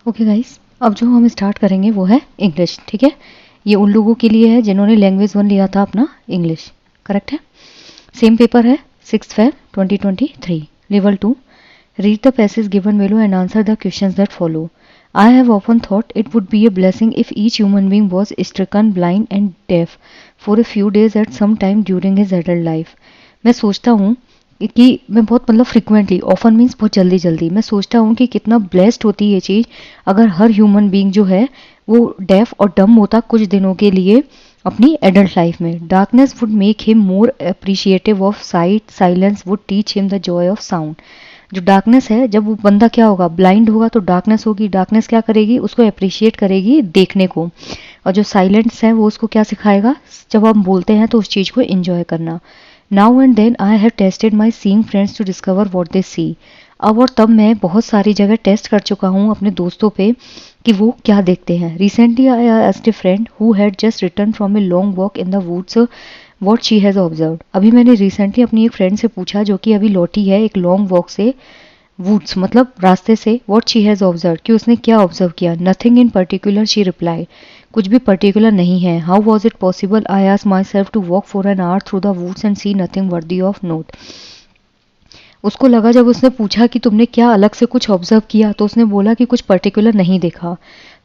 Okay guys, अब जो हम स्टार्ट करेंगे वो है इंग्लिश। ठीक है, ये उन लोगों के लिए है जिन्होंने लैंग्वेज 1 लिया था अपना इंग्लिश। करेक्ट है। सेम पेपर है 6 Feb 2023 level 2। Read the passage given below and answer the questions that follow. I have often thought it would be a blessing if each human being was stricken blind and deaf for a few days at some time during his adult life. मैं सोचता हूँ कि मैं बहुत frequently, often means बहुत जल्दी जल्दी, मैं सोचता हूँ कि कितना ब्लेस्ड होती है ये चीज़ अगर हर ह्यूमन बीइंग जो है वो डेफ और डम होता कुछ दिनों के लिए अपनी एडल्ट लाइफ में। Darkness would make him more appreciative of site, silence would teach him the Joy of sound. जो डार्कनेस है, जब वो बंदा क्या होगा, ब्लाइंड होगा तो डार्कनेस होगी, डार्कनेस क्या करेगी, उसको अप्रिशिएट करेगी देखने को। और जो साइलेंस है वो उसको क्या सिखाएगा, जब हम बोलते हैं तो उस चीज़ को एंजॉय करना। Now and then I have tested my seeing friends to discover what they see. अब और तब मैं बहुत सारी जगह टेस्ट कर चुका हूँ अपने दोस्तों पे कि वो क्या देखते हैं। Recently I asked a friend who had just return from a long walk in the woods what she has observed. अभी मैंने रिसेंटली अपनी एक फ्रेंड से पूछा जो कि अभी लौटी है एक लॉन्ग वॉक से, वुड्स मतलब रास्ते से, व्हाट शी हैज़ ऑब्जर्व, कि उसने क्या ऑब्जर्व किया। Nothing in particular she reply, कुछ भी पर्टिकुलर नहीं है। How was it possible, I asked myself, to walk for an hour through the woods and see nothing worthy of note. उसको लगा, जब उसने पूछा कि तुमने क्या अलग से कुछ ऑब्जर्व किया, तो उसने बोला कि कुछ पर्टिकुलर नहीं देखा।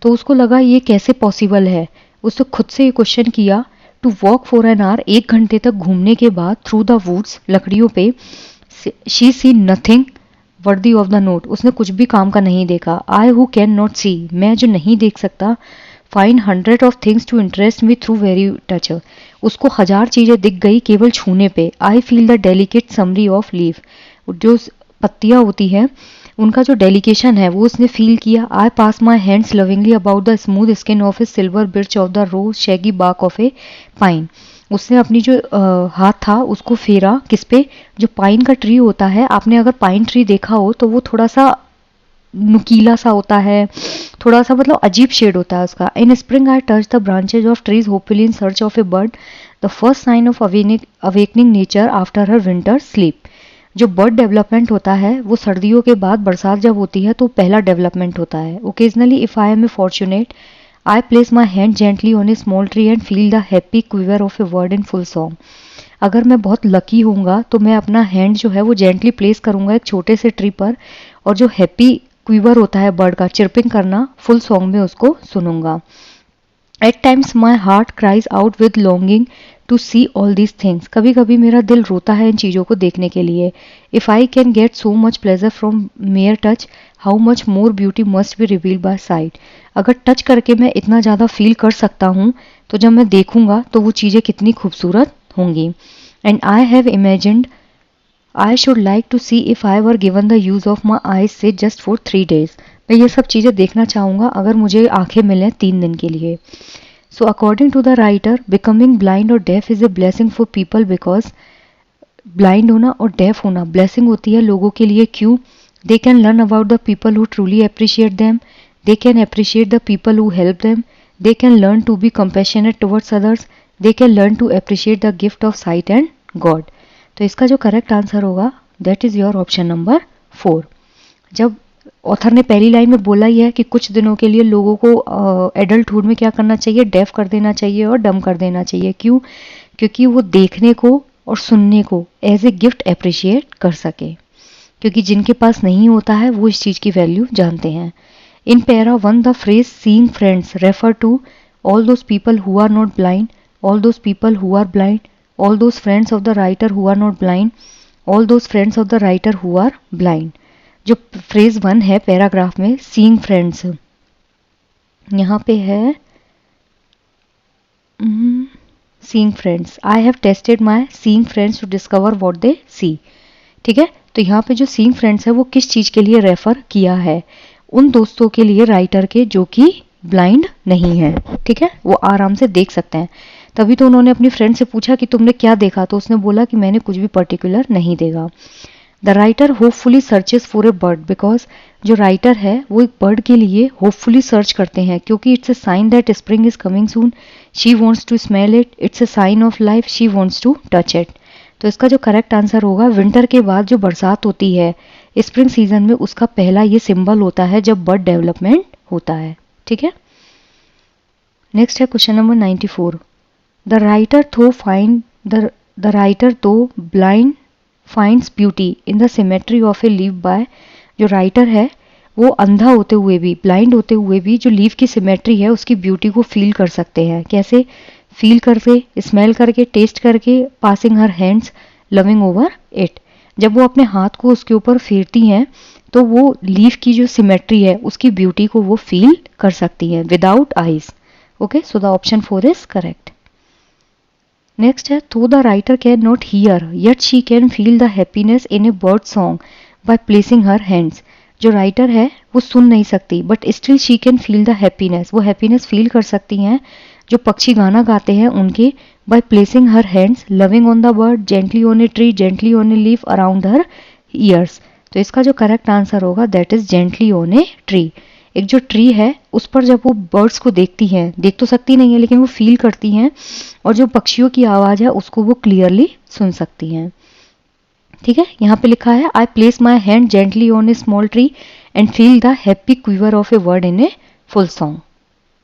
तो उसको लगा ये कैसे पॉसिबल है। उसने खुद से ये क्वेश्चन किया, to walk for an hour, 1 घंटे तक घूमने के बाद, थ्रू द वुड्स लकड़ियों पे, she see nothing worthy of the note, उसने कुछ भी काम का नहीं देखा। I who can not see, मैं जो नहीं देख सकता, find 100 of things to interest me through very touch, उसको 1000 चीज़ें दिख गई केवल छूने पे। I feel the delicate summary of leaf, जो पत्तियाँ होती हैं उनका जो डेलिकेशन है वो उसने फील किया। I pass my hands lovingly about the smooth skin of a silver birch of the rough shaggy bark of a pine, उसने अपनी जो हाथ था उसको फेरा किस पे, जो पाइन का ट्री होता है। आपने अगर पाइन ट्री देखा हो तो वो थोड़ा सा नुकीला सा होता है, थोड़ा सा अजीब शेड होता है उसका। In spring I touch the branches of trees hopefully in search of a bud, the first sign of awakening nature after her winter sleep. जो बर्ड डेवलपमेंट होता है वो सर्दियों के बाद बरसात जब होती है तो पहला डेवलपमेंट होता है। Occasionally if I am a fortunate, I place my hand gently on a small tree and feel the happy quiver of a word in full song. अगर मैं बहुत लकी होऊंगा तो मैं अपना हैंड जो है वो जेंटली प्लेस करूंगा एक छोटे से ट्री पर, और जो हैप्पी क्विवर होता है बर्ड का, चिरपिंग करना, फुल सॉन्ग में उसको सुनूंगा। At times my heart cries out with longing to see all these things, कभी कभी मेरा दिल रोता है इन चीज़ों को देखने के लिए। If I can get so much pleasure from mayor touch, how much more beauty must be revealed bye site. अगर टच करके मैं इतना ज़्यादा फील कर सकता हूँ तो जब मैं देखूंगा तो वो चीज़ें कितनी खूबसूरत होंगी। And I have imagined I should like to see if I were given the use of my eyes say just for 3 days। मैं ये सब चीज़ें देखना चाहूँगा अगर मुझे आंखें मिलें 3 दिन के लिए। So according to the writer, becoming blind और deaf is a blessing for people, because blind होना और डेफ होना ब्लेसिंग होती है लोगों के लिए। क्यों? They can learn about the people who truly appreciate them, they can appreciate the people who help them, they can learn to be compassionate towards others, they can learn to appreciate the gift of sight and God. तो इसका जो correct answer होगा that is your option number 4। जब author ने पहली line में बोला ही है कि कुछ दिनों के लिए लोगों को एडल्टहुड में क्या करना चाहिए, डेफ कर देना चाहिए और डम कर देना चाहिए। क्यों? क्योंकि वो देखने को और सुनने को एज ए गिफ्ट अप्रिशिएट कर सके, क्योंकि जिनके पास नहीं होता है वो इस चीज़ की वैल्यू जानते हैं। In para 1 the phrase seeing friends refer to all those people who are not blind, all those people who are blind, all those friends of the writer who are not blind, all those friends of the writer who are blind। जो phrase 1 है paragraph में, seeing friends, यहाँ पे है seeing friends, I have tested my seeing friends to discover what they see. ठीक है, तो यहाँ पे जो सीइंग फ्रेंड्स है वो किस चीज़ के लिए रेफर किया है? उन दोस्तों के लिए राइटर के जो कि ब्लाइंड नहीं है। ठीक है, वो आराम से देख सकते हैं। तभी तो उन्होंने अपनी फ्रेंड से पूछा कि तुमने क्या देखा, तो उसने बोला कि मैंने कुछ भी पर्टिकुलर नहीं देखा। The writer hopefully searches for a bird, because जो राइटर है वो एक बर्ड के लिए होपफुली सर्च करते हैं, क्योंकि it's a sign that spring is coming soon, she wants to smell it, it's a sign of life, she wants to touch it. तो इसका जो करेक्ट आंसर होगा, विंटर के बाद जो बरसात होती है स्प्रिंग सीजन में उसका पहला ये सिंबल होता है जब बर्ड डेवलपमेंट होता है, ठीक है। नेक्स्ट है question number 94। The writer though blind finds beauty in the symmetry of a leaf by, जो राइटर है वो अंधा होते हुए भी, ब्लाइंड होते हुए भी जो लीफ की सिमेट्री है उसकी ब्यूटी को फील कर सकते हैं। कैसे फील करके? स्मेल करके, टेस्ट करके, passing her hands loving over it. जब वो अपने हाथ को उसके ऊपर फेरती हैं तो वो लीफ की जो सिमेट्री है उसकी ब्यूटी को वो फील कर सकती हैं without eyes. Okay, so the option 4 is correct. Next है, थो the writer can not here yet she can feel the happiness in A bird song by placing her hands. जो राइटर है वो सुन नहीं सकती but still she can feel the happiness, वो happiness feel कर सकती हैं जो पक्षी गाना गाते हैं उनके, by placing her hands loving on the bird, gently on a tree, gently on a leaf, around her years. तो इसका जो करेक्ट आंसर होगा that is gently on a tree. एक जो ट्री है उस पर जब वो बर्ड्स को देखती हैं, देख तो सकती नहीं है लेकिन वो फील करती हैं, और जो पक्षियों की आवाज़ है उसको वो क्लियरली सुन सकती हैं, ठीक है। यहाँ पे लिखा है I place my hand gently on a small tree and feel the happy quiver of a word in a full song,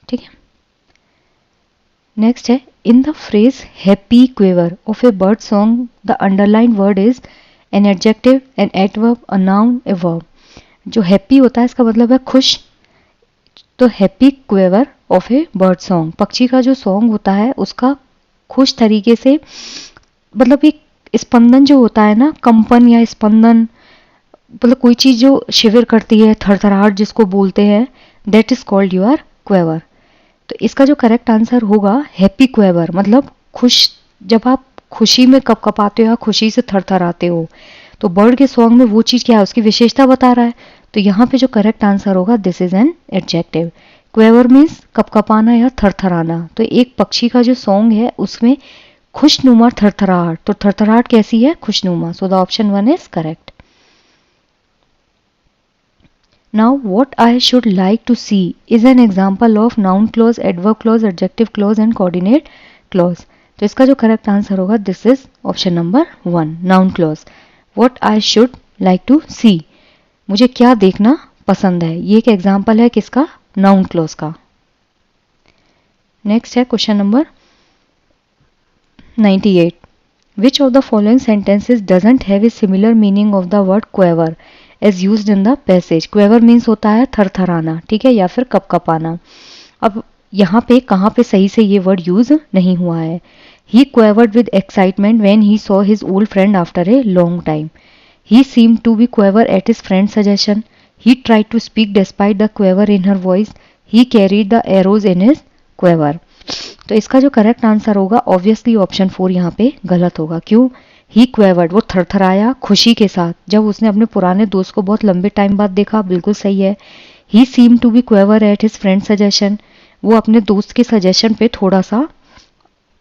ठीक है। नेक्स्ट है, in the phrase happy quiver of a bird song the underline word is an adjective, an adverb, a noun, a verb. जो happy होता है इसका मतलब है खुश, तो happy quiver of a bird song, पक्षी का जो सॉन्ग होता है उसका खुश तरीके से, मतलब एक स्पंदन जो होता है ना, कंपन या स्पंदन, मतलब कोई चीज जो शिविर करती है, थरथराहट जिसको बोलते हैं, दैट इज कॉल्ड योर क्वेवर। तो इसका जो करेक्ट आंसर होगा हैप्पी क्वेवर, मतलब खुश, जब आप खुशी में कपकपाते हो या खुशी से थरथराते हो, तो बर्ड के सॉन्ग में वो चीज क्या है उसकी विशेषता बता रहा है। तो यहाँ पे जो करेक्ट आंसर होगा this is an adjective. Quiver means कपकपाना या थरथराना। तो एक पक्षी का जो सॉन्ग है उसमें खुशनुमा थरथराहट, तो थरथराहट कैसी है? खुशनुमा। So the option 1 is correct. Now what I should like to see is an example of noun clause, adverb clause, adjective clause and coordinate clause. तो इसका जो करेक्ट आंसर होगा this is option number 1, noun clause. What I should like to see, मुझे क्या देखना पसंद है, ये एक एग्जाम्पल है किसका? नाउन क्लॉज का। नेक्स्ट है question number 98। Which of the following sentences doesn't have a similar meaning of the word quiver as used in the passage. Quiver means होता है थरथराना, ठीक है, या फिर कपकपाना। अब यहाँ पे कहाँ पे सही से ये वर्ड यूज नहीं हुआ है। He quivered with excitement when he saw his old friend after a long time. He seemed to be quaver at his friend's suggestion. He tried to speak despite the quaver in her voice. He carried the arrows in his quiver. तो इसका जो correct answer होगा obviously option 4 यहाँ पे गलत होगा। क्यों? ही क्वेवर्ड, वो थरथराया खुशी के साथ जब उसने अपने पुराने दोस्त को बहुत लंबे टाइम बाद देखा, बिल्कुल सही है। He seem to be quiver at his friend suggestion, वो अपने दोस्त के सजेशन पे थोड़ा सा,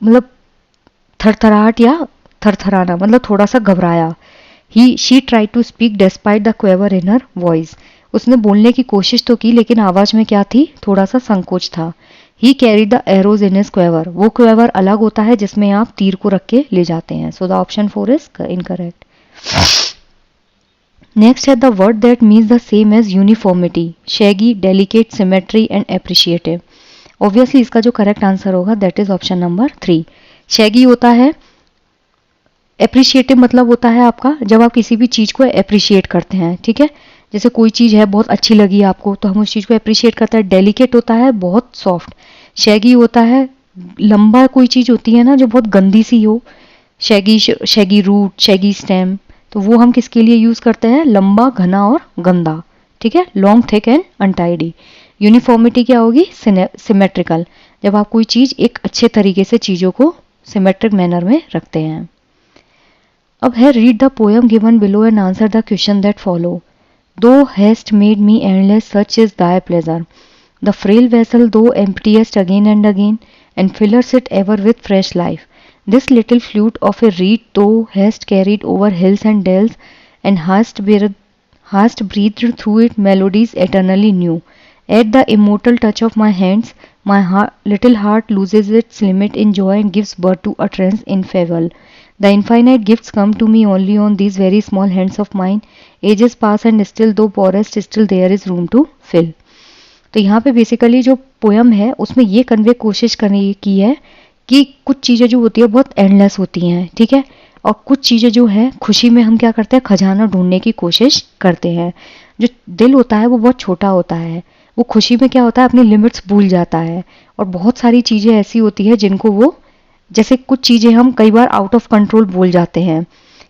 मतलब थरथराहट या थरथराना मतलब थोड़ा सा घबराया। She tried to speak despite the quaver in her voice. उसने बोलने की कोशिश तो की लेकिन आवाज में क्या थी? थोड़ा सा संकोच था। He carried the arrows in his quiver. वो क्वेवर अलग होता है जिसमें आप तीर को रख के ले जाते हैं। So the option 4 is incorrect. Next है the word that means the same as uniformity, shaggy, delicate, symmetry and appreciative. Obviously इसका जो करेक्ट आंसर होगा that is option number 3. shaggy होता है, एप्रिशिएटिव मतलब होता है आपका जब आप किसी भी चीज़ को एप्रिशिएट करते हैं, ठीक है। जैसे कोई चीज़ है बहुत अच्छी लगी आपको तो हम उस चीज़ को एप्रिशिएट करते हैं। डेलिकेट होता है बहुत सॉफ्ट। शैगी होता है लंबा, कोई चीज़ होती है ना जो बहुत गंदी सी हो, शैगी रूट, शैगी स्टेम, तो वो हम किसके लिए यूज़ करते हैं? लंबा, घना और गंदा, ठीक है। Long, thick and untidy. Uniformity क्या होगी? सिमेट्रिकल, जब आप कोई चीज़ एक अच्छे तरीके से चीज़ों को सिमेट्रिक मैनर में रखते हैं। अब है read the poem given below and answer the question that follow. Thou hast made me endless such is thy pleasure, the frail vessel thou emptiest again and fillest it ever with fresh life, this little flute of a reed thou hast carried over hills and dales and hast breathed through it melodies eternally new. At the immortal touch of my hands, my little heart loses its limit in joy and gives birth to utterance in fable. The infinite gifts come to me only on these very small hands of mine, ages pass and still thou pourest still there is room to fill. तो यहाँ पे basically जो poem है उसमें ये convey कोशिश करने की है कि कुछ चीज़ें जो होती है बहुत एंडलेस होती हैं, ठीक है, और कुछ चीज़ें जो है खुशी में हम क्या करते हैं, खजाना ढूंढने की कोशिश करते हैं। जो दिल होता है वो बहुत छोटा होता है, वो खुशी में क्या होता है, अपनी लिमिट्स भूल जाता है, और बहुत सारी चीज़ें ऐसी होती है जिनको वो, जैसे कुछ चीज़ें हम कई बार आउट ऑफ कंट्रोल बोल जाते हैं,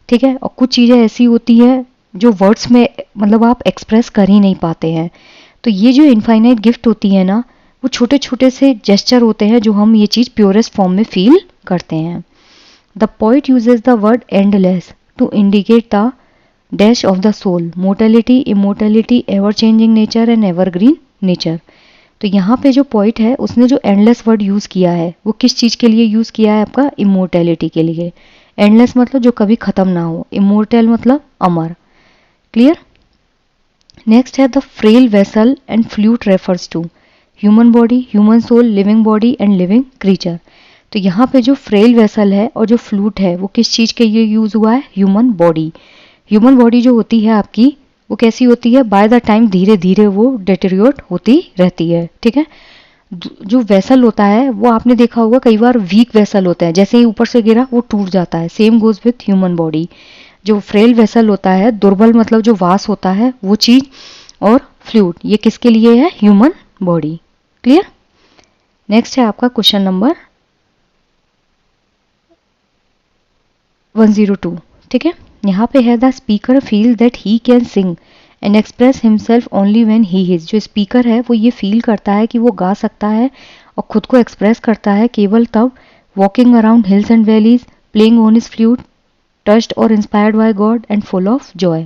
ठीक है, और कुछ चीज़ें ऐसी होती हैं जो वर्ड्स में मतलब आप एक्सप्रेस कर ही नहीं पाते हैं। तो ये जो इनफाइनाइट गिफ्ट होती है ना, वो छोटे छोटे से जेस्चर होते हैं जो हम ये चीज़ प्योरेस्ट फॉर्म में फील करते हैं। The poet uses the word endless to indicate the dash of the soul, mortality, immortality, ever changing nature and evergreen nature. तो यहाँ पे जो पोइट है उसने जो एंडलेस वर्ड यूज़ किया है वो किस चीज़ के लिए यूज़ किया है, आपका इमोर्टेलिटी के लिए। एंडलेस मतलब जो कभी ख़त्म ना हो, इमोर्टल मतलब अमर। क्लियर। नेक्स्ट है the frail vessel and flute refers to human body, human soul, living body and living creature. तो यहाँ पे जो फ्रेल वेसल है और जो फ्लूट है वो किस चीज़ के लिए यूज़ हुआ है, ह्यूमन बॉडी। ह्यूमन बॉडी जो होती है आपकी वो कैसी होती है, बाय द टाइम धीरे धीरे वो डिटेरियोरेट होती रहती है, ठीक है। जो वेसल होता है वो आपने देखा होगा कई बार वीक वेसल होता है, जैसे ही ऊपर से गिरा वो टूट जाता है। Same goes with human body. जो फ्रेल वेसल होता है, दुर्बल मतलब जो वास होता है वो चीज, और फ्लूइड ये किसके लिए है, ह्यूमन बॉडी। क्लियर। नेक्स्ट है आपका क्वेश्चन नंबर 102, ठीक है। यहाँ पे है the speaker feel that he can sing and express himself only when he is. जो स्पीकर है वो ये फील करता है कि वो गा सकता है और खुद को एक्सप्रेस करता है केवल तब, walking around hills and valleys, playing on his flute, touched और inspired by God and full of joy.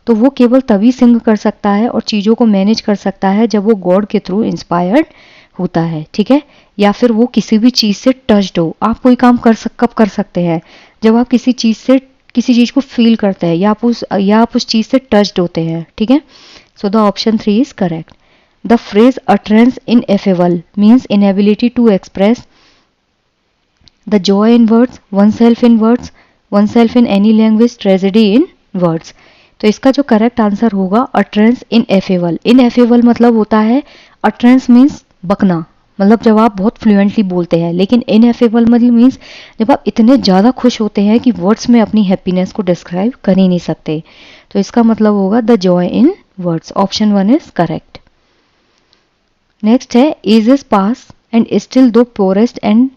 तो वो केवल तभी सिंग कर सकता है और चीज़ों को मैनेज कर सकता है जब वो गॉड के थ्रू इंस्पायर्ड होता है, ठीक है, या फिर वो किसी भी चीज़ से टच्ड हो। आप कोई काम कब कर सकते हैं, जब आप किसी चीज़ को फील करते हैं या आप उस चीज़ से टच्ड होते हैं, ठीक है। So the option 3 is correct. The phrase utterance ineffable means inability to express the joy in words, oneself in any language, tragedy in words. तो इसका जो करेक्ट आंसर होगा अटरेंस इनएफेबल। इनएफेबल मतलब होता है, अटरेंस मीन्स बकना, मतलब जब आप बहुत फ्लुएंटली बोलते हैं, लेकिन इनएफेबल मतलब मीन्स जब आप इतने ज़्यादा खुश होते हैं कि वर्ड्स में अपनी हैप्पीनेस को डिस्क्राइब कर ही नहीं सकते। तो इसका मतलब होगा the joy in words. Option 1 is correct. Next है age is pass and still thou pourest and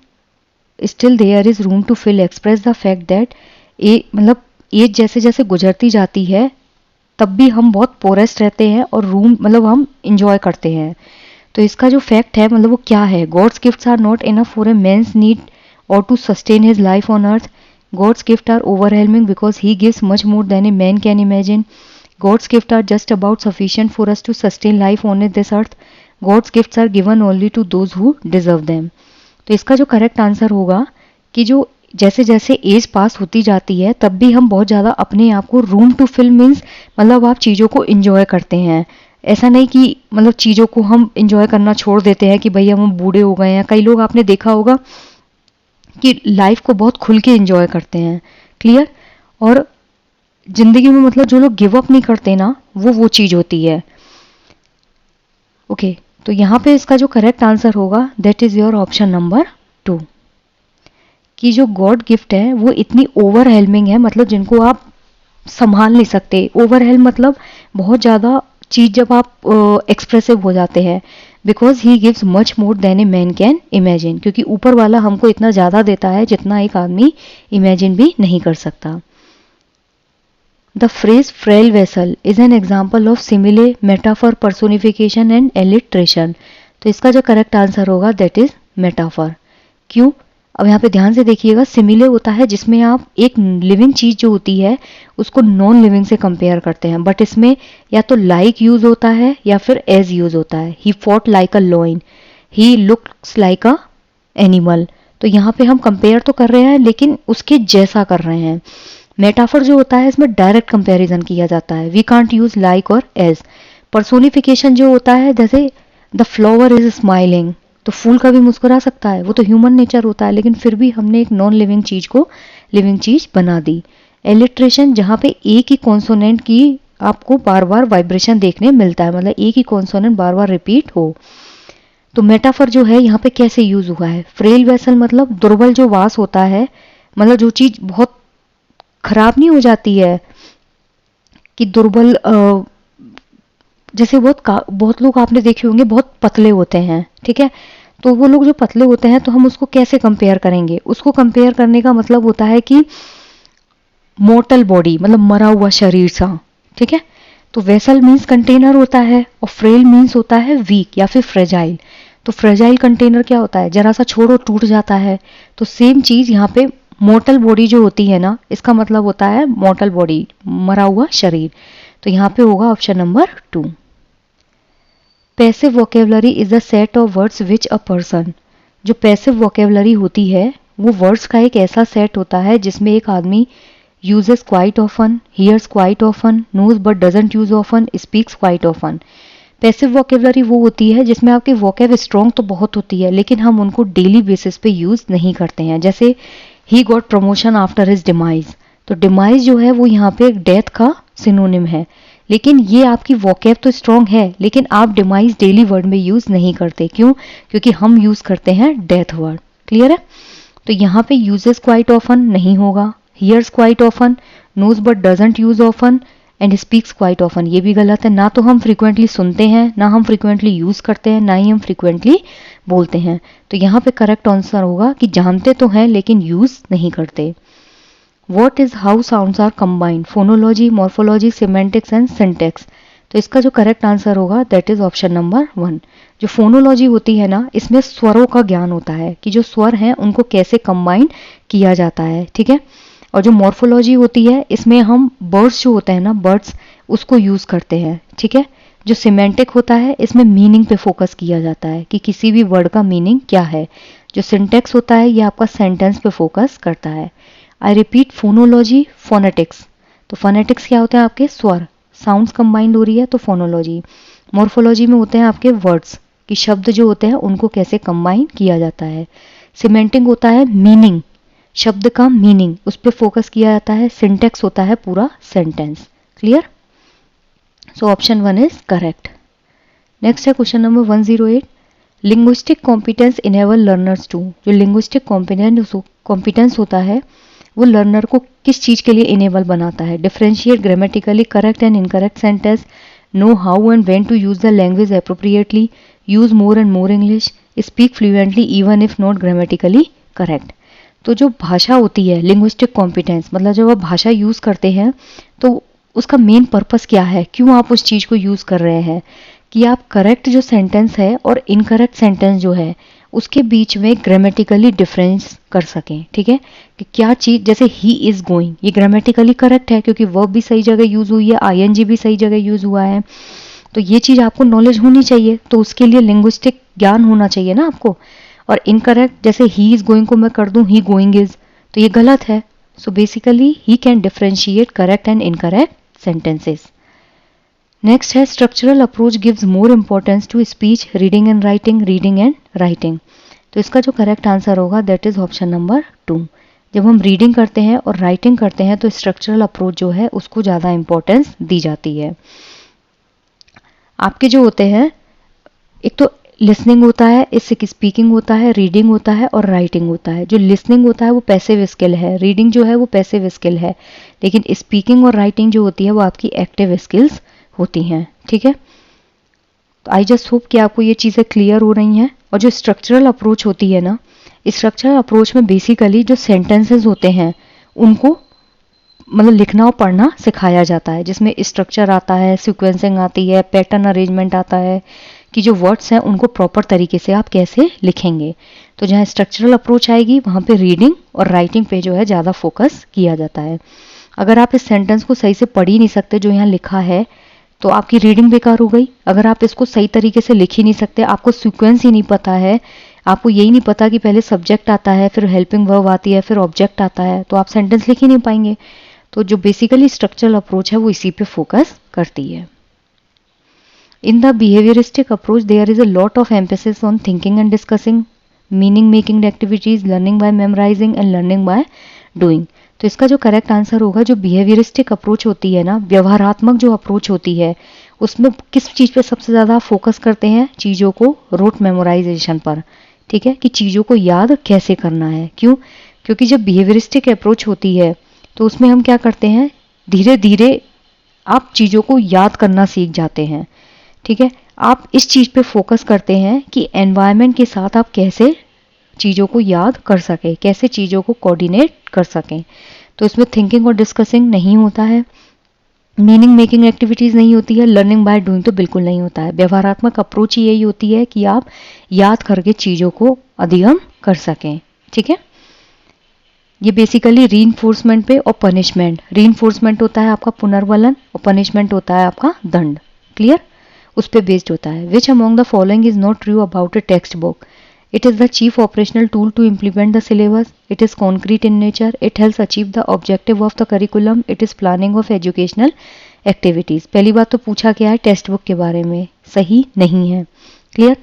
still there is room to fill express the fact that मतलब एज जैसे जैसे गुजरती जाती है तब भी हम बहुत पोरेस्ट रहते हैं और रूम मतलब हम इंजॉय करते हैं। तो इसका जो फैक्ट है मतलब वो क्या है, God's gifts are not enough for a man's need और to sustain his life on earth. God's gift are overwhelming because he gives much more than a man can imagine. God's gift are just about sufficient for us to sustain life on this earth. God's gifts are given only to those who deserve them. तो इसका जो correct answer होगा कि जो जैसे जैसे as पास होती जाती है तब भी हम बहुत ज़्यादा अपने आप को रूम टू फिल मीन्स मतलब आप चीज़ों को इंजॉय करते हैं। ऐसा नहीं कि मतलब चीज़ों को हम इंजॉय करना छोड़ देते हैं कि भैया हम बूढ़े हो गए हैं। कई लोग आपने देखा होगा कि लाइफ को बहुत खुल के इंजॉय करते हैं। क्लियर। और जिंदगी में मतलब जो लोग गिव अप नहीं करते ना वो चीज़ होती है। ओके तो यहाँ पे इसका जो करेक्ट आंसर होगा that is your option number 2 कि जो गॉड गिफ्ट है वो इतनी ओवरवेलमिंग है, मतलब जिनको आप संभाल नहीं सकते। ओवरवेल मतलब बहुत ज़्यादा चीज़ जब आप एक्सप्रेसिव हो जाते हैं। Because he gives much more than a man can imagine, क्योंकि ऊपर वाला हमको इतना ज़्यादा देता है जितना एक आदमी इमेजिन भी नहीं कर सकता। The phrase frail vessel is an example of simile, metaphor, personification and alliteration. तो इसका जो करेक्ट आंसर होगा दैट इज मेटाफर। क्यों, अब यहाँ पे ध्यान से देखिएगा, सिमिले होता है जिसमें आप एक लिविंग चीज जो होती है उसको नॉन लिविंग से कंपेयर करते हैं, बट इसमें या तो लाइक यूज होता है या फिर एज यूज होता है। He fought like a lion, he looks like a animal. तो यहाँ पे हम कंपेयर तो कर रहे हैं लेकिन उसके जैसा कर रहे हैं। मेटाफर जो होता है इसमें डायरेक्ट कंपेरिजन किया जाता है, वी कांट यूज लाइक और एज। पर्सोनिफिकेशन जो होता है जैसे द फ्लावर इज स्माइलिंग, तो फूल का भी मुस्कुरा सकता है, वो तो ह्यूमन नेचर होता है, लेकिन फिर भी हमने एक नॉन लिविंग चीज को लिविंग चीज बना दी। एलिट्रेशन, जहाँ पे एक ही कॉन्सोनेंट की आपको बार बार वाइब्रेशन देखने मिलता है, मतलब एक ही कॉन्सोनेंट बार बार रिपीट हो। तो मेटाफर जो है यहाँ पे कैसे यूज हुआ है, फ्रेल वेसल मतलब दुर्बल जो वास होता है, मतलब जो चीज बहुत खराब नहीं हो जाती है कि दुर्बल, जैसे बहुत लोग आपने देखे होंगे बहुत पतले होते हैं, ठीक है, तो वो लोग जो पतले होते हैं तो हम उसको कैसे कंपेयर करेंगे, उसको कंपेयर करने का मतलब होता है कि मोर्टल बॉडी, मतलब मरा हुआ शरीर सा, ठीक है। तो वेसल मीन्स कंटेनर होता है और फ्रेल मीन्स होता है वीक या फिर फ्रेजाइल। तो फ्रेजाइल कंटेनर क्या होता है, जरा सा छोड़ो टूट जाता है। तो सेम चीज यहाँ पे मोर्टल बॉडी जो होती है ना, इसका मतलब होता है मोर्टल बॉडी, मरा हुआ शरीर। तो यहाँ पे होगा option number 2। Passive vocabulary is a set of words which a person, जो पैसिव वोकेबलरी होती है वो वर्ड्स का एक ऐसा सेट होता है जिसमें एक आदमी uses quite often, hears quite often, knows but doesn't use often, speaks quite often. Passive vocabulary वो होती है जिसमें आपकी वोकेब स्ट्रॉन्ग तो बहुत होती है लेकिन हम उनको डेली बेसिस पे यूज नहीं करते हैं। जैसे he got promotion after his demise, तो डिमाइज जो है वो यहाँ पे डेथ का सिनोनिम है, लेकिन ये आपकी वोकेब तो स्ट्रॉन्ग है लेकिन आप डिमाइज डेली वर्ड में यूज नहीं करते। क्यों? क्योंकि हम यूज करते हैं डेथ वर्ड। क्लियर है? तो यहाँ पे यूजेस क्वाइट ऑफन नहीं होगा, hears quite often, knows but doesn't use often and speaks quite often, ये भी गलत है। ना तो हम frequently सुनते हैं, ना हम frequently यूज करते हैं, ना ही हम frequently बोलते हैं। तो यहाँ पे करेक्ट आंसर होगा कि जानते तो हैं लेकिन यूज नहीं करते। What is how sounds are combined? Phonology, morphology, semantics and syntax. तो इसका जो करेक्ट आंसर होगा दैट इज ऑप्शन नंबर 1। जो फोनोलॉजी होती है ना, इसमें स्वरों का ज्ञान होता है कि जो स्वर हैं उनको कैसे कंबाइन किया जाता है, ठीक है। और जो मॉर्फोलॉजी होती है इसमें हम बर्ड्स जो होते हैं ना, बर्ड्स, उसको यूज करते हैं, ठीक है। जो सिमेंटिक होता है इसमें मीनिंग पे फोकस किया जाता है कि किसी भी वर्ड का मीनिंग क्या है। जो सिंटेक्स होता है ये आपका सेंटेंस पे फोकस करता है। I repeat, phonology, phonetics. तो फोनेटिक्स क्या होते हैं? आपके स्वर, साउंड्स कंबाइंड हो रही है तो फोनोलॉजी। मॉर्फोलॉजी में होते हैं आपके वर्ड्स कि शब्द जो होते हैं उनको कैसे कंबाइन किया जाता है। सिमेंटिक होता है मीनिंग, शब्द का मीनिंग, उस पर फोकस किया जाता है। सिंटेक्स होता है पूरा sentence. Clear? So option 1 is correct. Next है question number 108। Linguistic competence enable learners to, जो लिंग्विस्टिक कॉम्पिटेंस होता है वो लर्नर को किस चीज के लिए इनेबल बनाता है? Differentiate grammatically correct and incorrect sentence, know how and when to use the language appropriately, use more and more English, speak fluently even if not grammatically correct. तो जो भाषा होती है, लिंग्विस्टिक कॉम्पिटेंस मतलब जब आप भाषा यूज करते हैं तो उसका मेन पर्पस क्या है, क्यों आप उस चीज को यूज कर रहे हैं, कि आप करेक्ट जो सेंटेंस है और इनकरेक्ट सेंटेंस जो है उसके बीच में ग्रामेटिकली डिफरेंस कर सकें, ठीक है। कि क्या चीज, जैसे ही इज गोइंग, ये ग्रामेटिकली करेक्ट है क्योंकि वर्ब भी सही जगह यूज हुई है, आईएनजी भी सही जगह यूज हुआ है। तो ये चीज आपको नॉलेज होनी चाहिए, तो उसके लिए लिंग्विस्टिक ज्ञान होना चाहिए ना आपको। और इनकरेक्ट, जैसे ही इज गोइंग को मैं कर दूं ही गोइंग इज, तो ये गलत है। So basically he can differentiate correct and incorrect sentences. Next है structural approach gives more importance to speech, reading and writing. तो इसका जो करेक्ट आंसर होगा दैट इज ऑप्शन नंबर 2। जब हम रीडिंग करते हैं और राइटिंग करते हैं तो स्ट्रक्चरल अप्रोच जो है उसको ज़्यादा इंपॉर्टेंस दी जाती है। आपके जो होते हैं, एक तो लिसनिंग होता है, इससे स्पीकिंग होता है, रीडिंग होता है और राइटिंग होता है। जो लिसनिंग होता है वो पैसिव स्किल है, रीडिंग जो है वो पैसिव स्किल है, लेकिन स्पीकिंग और राइटिंग जो होती है वो आपकी एक्टिव स्किल्स होती हैं, ठीक है। तो आई जस्ट होप कि आपको ये चीज़ें क्लियर हो रही हैं। और जो स्ट्रक्चरल अप्रोच होती है ना, स्ट्रक्चरल अप्रोच में बेसिकली जो सेंटेंसेस होते हैं उनको मतलब लिखना और पढ़ना सिखाया जाता है, जिसमें स्ट्रक्चर आता है, सीक्वेंसिंग आती है, पैटर्न अरेंजमेंट आता है कि जो वर्ड्स हैं उनको प्रॉपर तरीके से आप कैसे लिखेंगे। तो जहाँ स्ट्रक्चरल अप्रोच आएगी वहाँ पे रीडिंग और राइटिंग पे जो है ज़्यादा फोकस किया जाता है। अगर आप इस सेंटेंस को सही से पढ़ ही नहीं सकते जो यहाँ लिखा है तो आपकी रीडिंग बेकार हो गई। अगर आप इसको सही तरीके से लिख ही नहीं सकते, आपको सीक्वेंस ही नहीं पता है, आपको यही नहीं पता कि पहले सब्जेक्ट आता है, फिर हेल्पिंग वर्ब आती है, फिर ऑब्जेक्ट आता है, तो आप सेंटेंस लिख ही नहीं पाएंगे। तो जो बेसिकली स्ट्रक्चरल अप्रोच है वो इसी पे फोकस करती है। In the behavioristic approach, there is a lot of emphasis on thinking and discussing, meaning making activities, learning by memorizing and learning by doing. तो इसका जो करेक्ट आंसर होगा, जो बिहेवियरिस्टिक अप्रोच होती है ना, व्यवहारात्मक जो अप्रोच होती है, उसमें किस चीज़ पे सबसे ज़्यादा फोकस करते हैं? चीज़ों को रोट मेमोराइजेशन पर, ठीक है, कि चीज़ों को याद कैसे करना है। क्यों? क्योंकि जब बिहेवियरिस्टिक अप्रोच होती है तो उसमें हम क्या करते हैं, धीरे धीरे आप चीज़ों को याद करना सीख जाते हैं, ठीक है। आप इस चीज़ पे फोकस करते हैं कि एनवायरनमेंट के साथ आप कैसे चीज़ों को याद कर सकें, कैसे चीज़ों को कोऑर्डिनेट कर सकें। तो इसमें थिंकिंग और डिस्कसिंग नहीं होता है, मीनिंग मेकिंग एक्टिविटीज़ नहीं होती है, लर्निंग बाय डूइंग तो बिल्कुल नहीं होता है। व्यवहारात्मक अप्रोच ही यही होती है कि आप याद करके चीज़ों को अधिगम कर सकें, ठीक है। ये बेसिकली रीइंफोर्समेंट पे और पनिशमेंट, रीइंफोर्समेंट होता है आपका पुनर्वलन और पनिशमेंट होता है आपका दंड, क्लियर, उस पे बेस्ड होता है। Which among the following is not true about a text book? It is the chief operational tool to implement the syllabus. It is concrete in nature. It helps achieve the objective of the curriculum. It is planning of educational activities. पहली बात तो पूछा गया है text book के बारे में, सही नहीं है, क्लियर।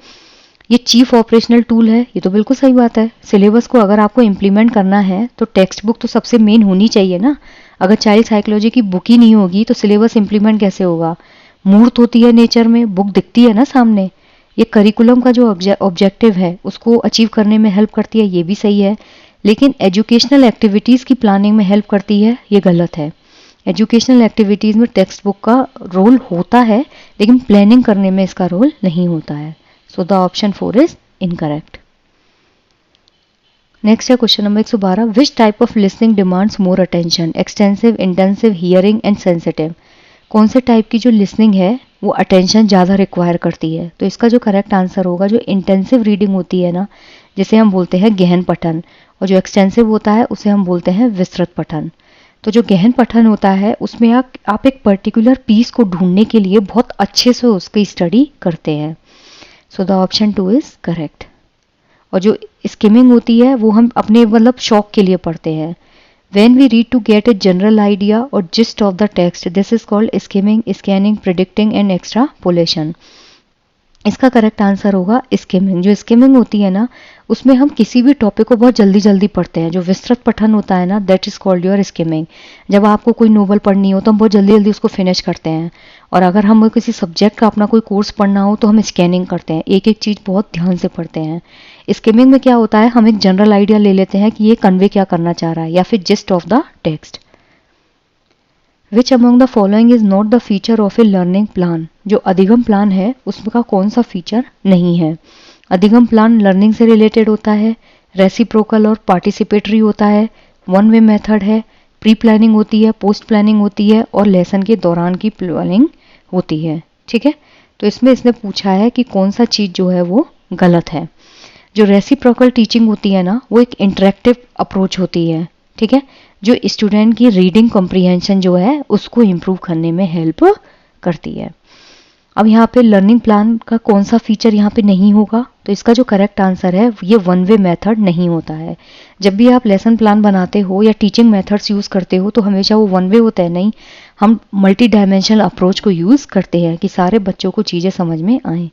ये चीफ ऑपरेशनल टूल है, ये तो बिल्कुल सही बात है। सिलेबस को अगर आपको इम्प्लीमेंट करना है तो टेक्स्ट बुक तो सबसे मेन होनी चाहिए ना। अगर चाइल्ड साइकोलॉजी की बुक ही नहीं होगी तो सिलेबस इम्प्लीमेंट कैसे होगा? मूर्त होती है नेचर में, बुक दिखती है ना सामने। ये करिकुलम का जो ऑब्जेक्टिव है उसको अचीव करने में हेल्प करती है, ये भी सही है, लेकिन एजुकेशनल एक्टिविटीज़ की प्लानिंग में हेल्प करती है, ये गलत है। एजुकेशनल एक्टिविटीज़ में टेक्स्ट बुक का रोल होता है लेकिन प्लानिंग करने में इसका रोल नहीं होता है। So the option 4 is incorrect. Next है question number 112, which type of listening demands more attention? Extensive, intensive, hearing and sensitive. कौन से टाइप की जो लिसनिंग है वो अटेंशन ज़्यादा रिक्वायर करती है? तो इसका जो करेक्ट आंसर होगा, जो इंटेंसिव रीडिंग होती है ना, जिसे हम बोलते हैं गहन पठन, और जो एक्सटेंसिव होता है उसे हम बोलते हैं विस्तृत पठन। तो जो गहन पठन होता है उसमें आप एक पर्टिकुलर पीस को ढूंढने के लिए बहुत अच्छे से उसकी स्टडी करते हैं। सो द ऑप्शन 2 इज करेक्ट। और जो स्किमिंग होती है वो हम अपने शौक के लिए पढ़ते हैं। When we read to get a general idea or gist of the text, this is called skimming, scanning, predicting and extrapolation. इसका करेक्ट आंसर होगा स्किमिंग। जो स्किमिंग होती है ना, उसमें हम किसी भी टॉपिक को बहुत जल्दी जल्दी पढ़ते हैं। जो विस्तृत पठन होता है ना, that is called your skimming. जब आपको कोई नोवेल पढ़नी हो तो हम बहुत जल्दी जल्दी उसको फिनिश करते हैं, और अगर हमें किसी सब्जेक्ट का अपना कोई कोर्स पढ़ना हो तो हम स्कैनिंग करते हैं, एक एक चीज़ बहुत ध्यान से पढ़ते हैं। स्किमिंग में क्या होता है, हम एक जनरल आइडिया ले लेते हैं कि ये कन्वे क्या करना चाह रहा है, या फिर gist of the text. Which among the following is not the feature of A learning plan? जो अधिगम प्लान है उसका कौन सा फीचर नहीं है? अधिगम प्लान लर्निंग से रिलेटेड होता है, रेसिप्रोकल और पार्टिसिपेटरी होता है, वन वे मेथड है, प्री प्लानिंग होती है, पोस्ट प्लानिंग होती है, और लेसन के दौरान की प्लानिंग होती है, ठीक है। तो इसमें इसने पूछा है कि कौन सा चीज़ जो है वो गलत है। जो रेसिप्रोकल टीचिंग होती है ना, वो एक इंटरेक्टिव अप्रोच होती है, ठीक है, जो स्टूडेंट की रीडिंग कॉम्प्रिहेंशन जो है उसको इम्प्रूव करने में हेल्प करती है। अब यहाँ पे लर्निंग प्लान का कौन सा फीचर यहाँ पे नहीं होगा? तो इसका जो करेक्ट आंसर है ये वन वे मेथड नहीं होता है। जब भी आप लेसन प्लान बनाते हो या टीचिंग मेथड्स यूज़ करते हो तो हमेशा वो वन वे होता है नहीं, हम मल्टी डायमेंशनल अप्रोच को यूज़ करते हैं कि सारे बच्चों को चीज़ें समझ में आएँ।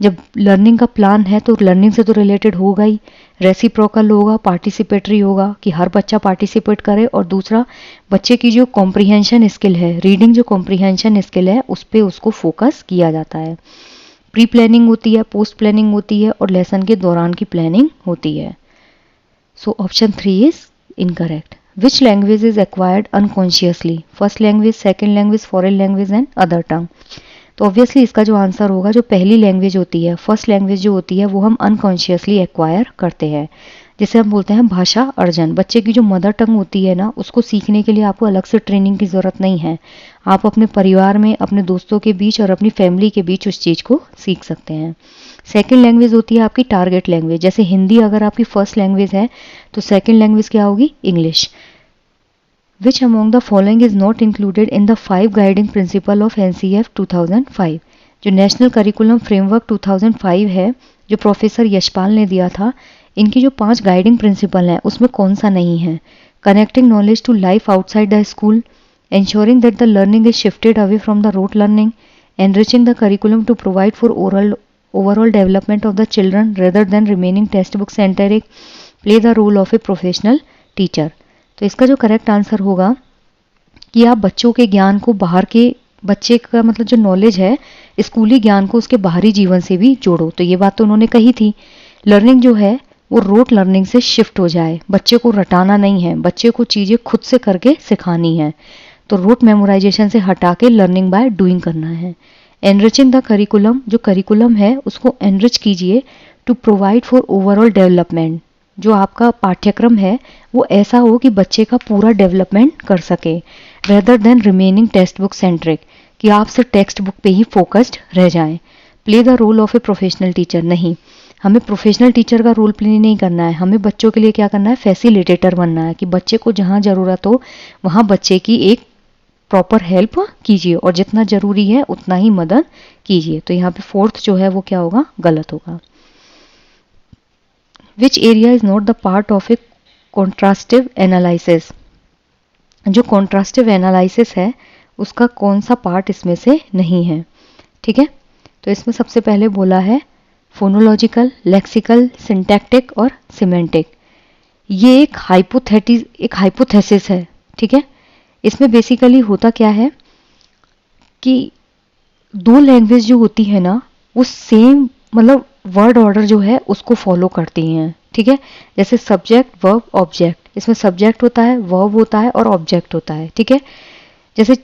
जब लर्निंग का प्लान है तो लर्निंग से तो रिलेटेड होगा ही, रेसिप्रोकल होगा, पार्टिसिपेटरी होगा कि हर बच्चा पार्टिसिपेट करे, और दूसरा बच्चे की जो कॉम्प्रिहेंशन स्किल है, रीडिंग जो कॉम्प्रिहेंशन स्किल है उस पर उसको फोकस किया जाता है। प्री प्लानिंग होती है, पोस्ट प्लानिंग होती है, और लेसन के दौरान की प्लानिंग होती है। So option 3 is incorrect. Which language is acquired unconsciously? First language, second language, foreign language and other tongue. तो ऑब्वियसली इसका जो आंसर होगा, जो पहली लैंग्वेज होती है, फर्स्ट लैंग्वेज जो होती है वो हम अनकॉन्शियसली एक्वायर करते हैं, जिसे हम बोलते हैं भाषा अर्जन। बच्चे की जो मदर टंग होती है ना, उसको सीखने के लिए आपको अलग से ट्रेनिंग की ज़रूरत नहीं है। आप अपने परिवार में, अपने दोस्तों के बीच और अपनी फैमिली के बीच उस चीज़ को सीख सकते हैं। सेकेंड लैंग्वेज होती है आपकी टारगेट लैंग्वेज। जैसे हिंदी अगर आपकी फर्स्ट लैंग्वेज है तो सेकेंड लैंग्वेज क्या होगी? English. Which among the following is not included in the 5 guiding principle of NCF 2005? जो नेशनल करिकुलम फ्रेमवर्क 2005 है, जो प्रोफेसर यशपाल ने दिया था, इनकी जो 5 गाइडिंग प्रिंसिपल हैं उसमें कौन सा नहीं है? Connecting knowledge to life outside the school, ensuring that the learning is shifted away from the rote learning, enriching the curriculum to provide for overall development of the children rather than remaining textbook centric, play the role of a professional teacher. तो इसका जो correct answer होगा कि आप बच्चों के ज्ञान को बाहर के, बच्चे का मतलब जो नॉलेज है स्कूली ज्ञान को उसके बाहरी जीवन से भी जोड़ो। तो ये बात तो उन्होंने कही थी, लर्निंग जो है वो रोट लर्निंग से शिफ्ट हो जाए, बच्चे को रटाना नहीं है, बच्चे को चीज़ें खुद से करके सिखानी है। तो रोट मेमोराइजेशन से हटा के लर्निंग बाय डूइंग करना है। एनरिचिंग द करिकुलम, जो करिकुलम है उसको एनरिच कीजिए to provide for overall development. जो आपका पाठ्यक्रम है वो ऐसा हो कि बच्चे का पूरा डेवलपमेंट कर सके, rather than remaining text book centric, कि आप सिर्फ टेक्स्ट बुक पे ही फोकस्ड रह जाएं। Play the role of a professional teacher, नहीं, हमें प्रोफेशनल टीचर का रोल प्ले नहीं करना है, हमें बच्चों के लिए क्या करना है, फैसिलिटेटर बनना है, कि बच्चे को जहाँ ज़रूरत हो वहाँ बच्चे की एक प्रॉपर हेल्प कीजिए और जितना ज़रूरी है उतना ही मदद कीजिए। तो यहाँ पे फोर्थ जो है वो क्या होगा, गलत होगा। Which area is not the part of a contrastive analysis, जो कॉन्ट्रास्टिव एनालिसिस है उसका कौन सा पार्ट इसमें से नहीं है। ठीक है, तो इसमें सबसे पहले बोला है फोनोलॉजिकल, लेक्सिकल, सिंटैक्टिक और सिमेंटिक। ये एक हाइपोथेसिस है। ठीक है, इसमें बेसिकली होता क्या है कि दो लैंग्वेज जो होती है ना वो सेम मतलब वर्ड ऑर्डर जो है उसको फॉलो करती हैं। ठीक है, जैसे सब्जेक्ट, वर्ब, ऑब्जेक्ट, इसमें सब्जेक्ट होता है, वर्ब होता है और ऑब्जेक्ट होता है। ठीक है, जैसे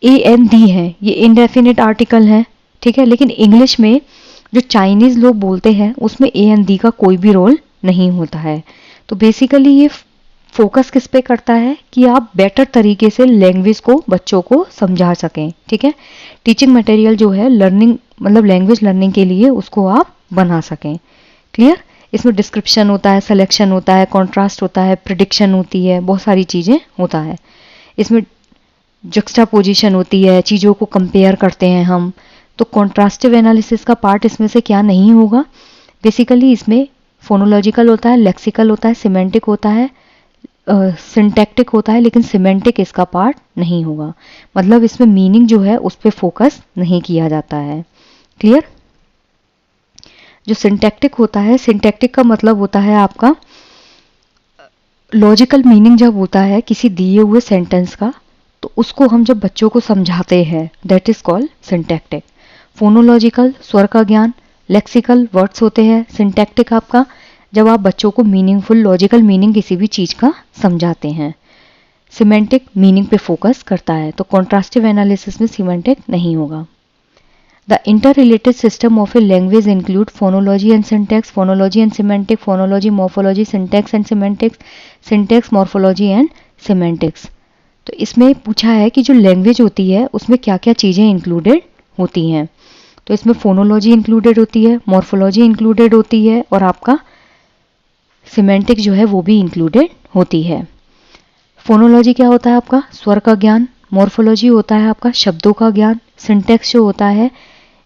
ए एन दी है, ये इनडेफिनिट आर्टिकल है। ठीक है, लेकिन इंग्लिश में जो चाइनीज लोग बोलते हैं उसमें ए एन दी का कोई भी रोल नहीं होता है। तो बेसिकली ये फोकस किस पे करता है कि आप बेटर तरीके से लैंग्वेज को बच्चों को समझा सकें। ठीक है, टीचिंग मटेरियल जो है लर्निंग मतलब लैंग्वेज लर्निंग के लिए उसको आप बना सकें। क्लियर, इसमें डिस्क्रिप्शन होता है, सिलेक्शन होता है, कॉन्ट्रास्ट होता है, प्रिडिक्शन होती है, बहुत सारी चीज़ें होता है। इसमें जुक्स्टापोजिशन होती है, चीज़ों को कंपेयर करते हैं हम। तो कॉन्ट्रास्टिव एनालिसिस का पार्ट इसमें से क्या नहीं होगा, बेसिकली इसमें फोनोलॉजिकल होता है, लेक्सिकल होता है, सिमेंटिक होता है, सिंटैक्टिक होता है, लेकिन सिमेंटिक इसका पार्ट नहीं होगा। मतलब इसमें मीनिंग जो है उस पर फोकस नहीं किया जाता है। क्लियर, जो सिंटैक्टिक होता है, सिंटैक्टिक का मतलब होता है आपका लॉजिकल मीनिंग जब होता है किसी दिए हुए सेंटेंस का, तो उसको हम जब बच्चों को समझाते हैं that is called syntactic. Phonological स्वर का ज्ञान, लेक्सिकल वर्ड्स होते हैं, सिंटैक्टिक आपका जब आप बच्चों को मीनिंगफुल लॉजिकल मीनिंग किसी भी चीज़ का समझाते हैं। सिमेंटिक मीनिंग पे फोकस करता है, तो कॉन्ट्रास्टिव एनालिसिस में सिमेंटिक नहीं होगा। The interrelated system of a language include phonology and syntax, phonology and semantic, phonology morphology, syntax and semantics, syntax morphology and semantics. तो इसमें पूछा है कि जो लैंग्वेज होती है उसमें क्या क्या चीज़ें इंक्लूडेड होती हैं। तो इसमें फोनोलॉजी इंक्लूडेड होती है, मॉर्फोलॉजी इंक्लूडेड होती है और आपका सिमेंटिक जो है वो भी इंक्लूडेड होती है। फोनोलॉजी क्या होता है आपका स्वर का ज्ञान, मॉर्फोलॉजी होता है आपका शब्दों का ज्ञान, सिंटैक्स जो होता है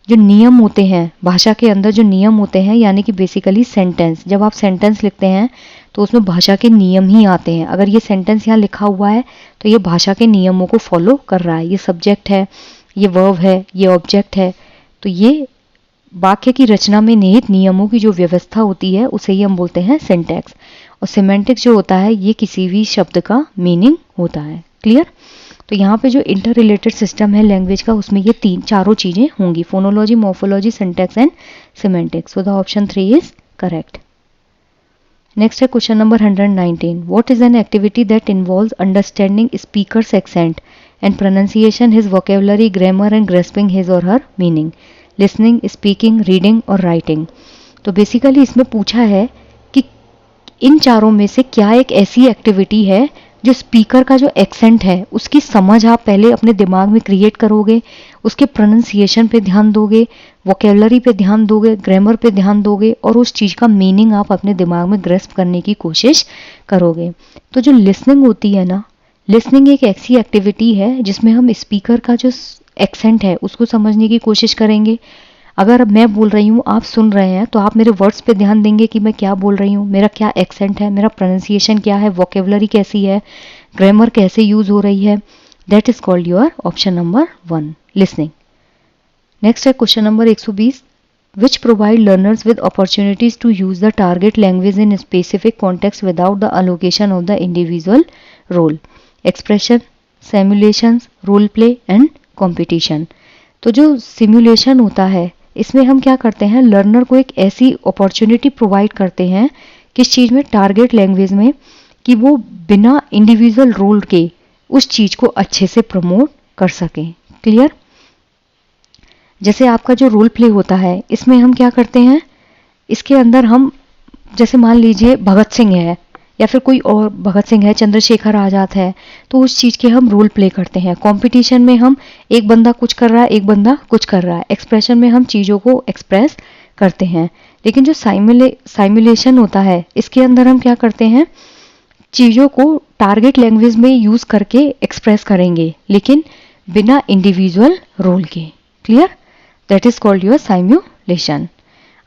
जो नियम होते हैं भाषा के अंदर, जो नियम होते हैं यानी कि बेसिकली सेंटेंस, जब आप सेंटेंस लिखते हैं तो उसमें भाषा के नियम ही आते हैं। अगर ये सेंटेंस यहाँ लिखा हुआ है तो ये भाषा के नियमों को फॉलो कर रहा है। ये सब्जेक्ट है, ये वर्ब है, ये ऑब्जेक्ट है, तो ये वाक्य की रचना में निहित नियमों की जो व्यवस्था होती है उसे ही हम बोलते हैं सिंटैक्स। और सिमेंटिक्स जो होता है ये किसी भी शब्द का मीनिंग होता है। क्लियर, तो यहाँ पे जो इंटर रिलेटेड सिस्टम है लैंग्वेज का उसमें ये चारों चीज़ें होंगी, phonology, morphology, syntax and semantics. So the option 3 is correct. Next है question number 119। What is an activity that involves understanding speaker's accent and pronunciation, his vocabulary, grammar and grasping his और her meaning, listening, speaking, reading और writing. तो basically इसमें पूछा है कि इन चारों में से क्या एक ऐसी एक्टिविटी है जो स्पीकर का जो एक्सेंट है उसकी समझ आप पहले अपने दिमाग में क्रिएट करोगे, उसके प्रोनाउंसिएशन पे ध्यान दोगे, वोकेबुलरी पे ध्यान दोगे, ग्रामर पे ध्यान दोगे और उस चीज़ का मीनिंग आप अपने दिमाग में ग्रेस्प करने की कोशिश करोगे। तो जो लिसनिंग होती है ना, लिसनिंग एक ऐसी एक्टिविटी है जिसमें हम स्पीकर का जो एक्सेंट है उसको समझने की कोशिश करेंगे। अगर मैं बोल रही हूँ, आप सुन रहे हैं, तो आप मेरे वर्ड्स पे ध्यान देंगे कि मैं क्या बोल रही हूँ, मेरा क्या एक्सेंट है, मेरा प्रोनाउंसिएशन क्या है, वोकेबुलरी कैसी है, ग्रामर कैसे यूज हो रही है। That is called your option number 1 listening. Next है question number 120। which provide learners with opportunities to use the target language in specific context without the allocation of the individual role. Expression, simulations, role play and competition. तो जो simulation होता है इसमें हम क्या करते हैं, लर्नर को एक ऐसी अपॉर्चुनिटी प्रोवाइड करते हैं किस चीज़ में, टारगेट लैंग्वेज में, कि वो बिना इंडिविजुअल रोल के उस चीज़ को अच्छे से प्रमोट कर सकें. क्लियर? जैसे आपका जो रोल प्ले होता है इसमें हम क्या करते हैं, इसके अंदर हम जैसे मान लीजिए भगत सिंह है या फिर कोई और भगत सिंह है, चंद्रशेखर आज़ाद है, तो उस चीज़ के हम रोल प्ले करते हैं. कंपटीशन में हम एक बंदा कुछ कर रहा है, एक बंदा कुछ कर रहा है. एक्सप्रेशन में हम चीज़ों को एक्सप्रेस करते हैं. लेकिन जो साइमुलेशन होता है इसके अंदर हम क्या करते हैं, चीज़ों को टारगेट लैंग्वेज में यूज़ करके एक्सप्रेस करेंगे लेकिन बिना इंडिविजुअल रोल के. Clear? That is called your simulation.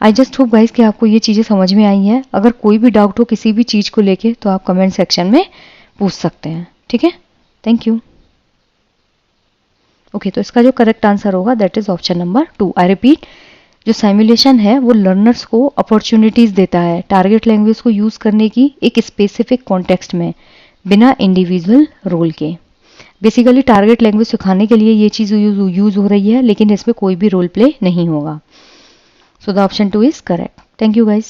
I just hope guys कि आपको ये चीज़ें समझ में आई हैं. अगर कोई भी डाउट हो किसी भी चीज़ को लेके तो आप कमेंट सेक्शन में पूछ सकते हैं. ठीक है, थैंक यू. ओके, तो इसका जो करेक्ट आंसर होगा that is option number 2. I repeat, जो साइमुलेशन है वो लर्नर्स को अपॉर्चुनिटीज़ देता है टारगेट लैंग्वेज को यूज़ करने की एक स्पेसिफिक कॉन्टेक्स्ट में बिना इंडिविजुअल रोल के. बेसिकली टारगेट लैंग्वेज सिखाने के लिए ये चीज़ यूज़ हो रही है लेकिन इसमें कोई भी रोल प्ले नहीं होगा. So the option 2 is correct. Thank you guys.